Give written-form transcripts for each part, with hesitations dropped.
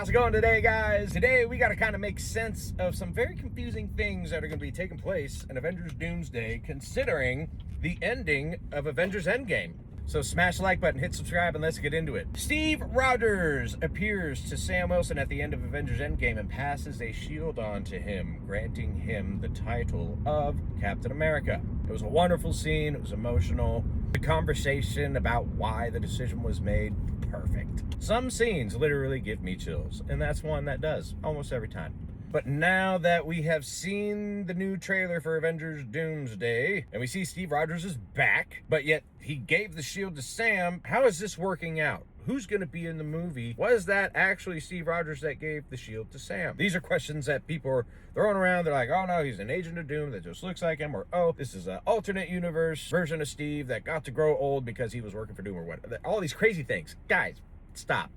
How's it going today, guys? Today we got to kind of make sense of some very confusing things that are going to be taking place in Avengers Doomsday, considering the ending of Avengers Endgame. So smash the like button, hit subscribe, and let's get into it. Steve Rogers appears to Sam Wilson at the end of Avengers Endgame and passes a shield on to him, granting him the title of Captain America. It was a wonderful scene. It was emotional. The conversation about why the decision was made, perfect. Some scenes literally give me chills, and that's one that does almost every time. But now that we have seen the new trailer for Avengers Doomsday, and we see Steve Rogers is back, but yet he gave the shield to Sam, how is this working out? Who's going to be in the movie? Was that actually Steve Rogers that gave the shield to Sam? These are questions that people are throwing around. They're like, oh no, he's an agent of Doom that just looks like him, or oh, this is an alternate universe version of Steve that got to grow old because he was working for Doom, or whatever. All these crazy things. Guys, stop.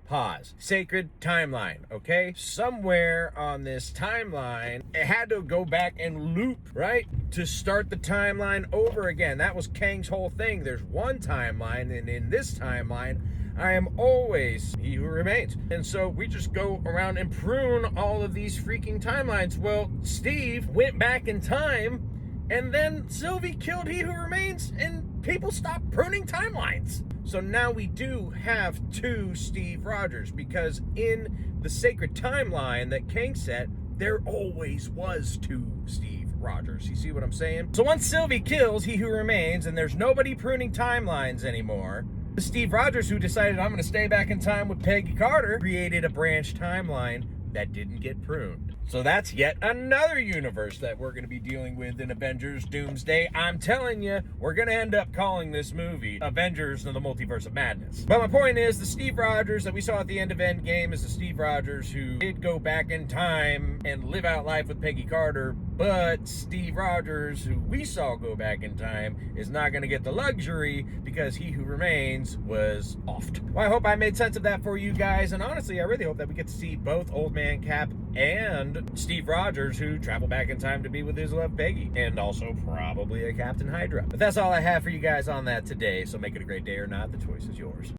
Pause. Sacred timeline, okay? Somewhere on this timeline, it had to go back and loop, right? To start the timeline over again. That was Kang's whole thing. There's one timeline, and in this timeline, I am always he who remains. And so we just go around and prune all of these freaking timelines. Well, Steve went back in time, and then Sylvie killed he who remains, and people stopped pruning timelines. So now we do have two Steve Rogers, because in the sacred timeline that Kang set, there always was two Steve Rogers. You see what I'm saying? So once Sylvie kills he who remains and there's nobody pruning timelines anymore, the Steve Rogers who decided I'm going to stay back in time with Peggy Carter created a branch timeline that didn't get pruned. So that's yet another universe that we're going to be dealing with in Avengers Doomsday. I'm telling you, we're going to end up calling this movie Avengers and the Multiverse of Madness. But my point is, the Steve Rogers that we saw at the end of Endgame is the Steve Rogers who did go back in time and live out life with Peggy Carter, but Steve Rogers, who we saw go back in time, is not going to get the luxury because he who remains was offed. Well, I hope I made sense of that for you guys, and honestly, I really hope that we get to see both Old Man Cap and Steve Rogers, who travel back in time to be with his love Peggy, and also probably a Captain Hydra. But that's all I have for you guys on that today, so make it a great day or not, the choice is yours.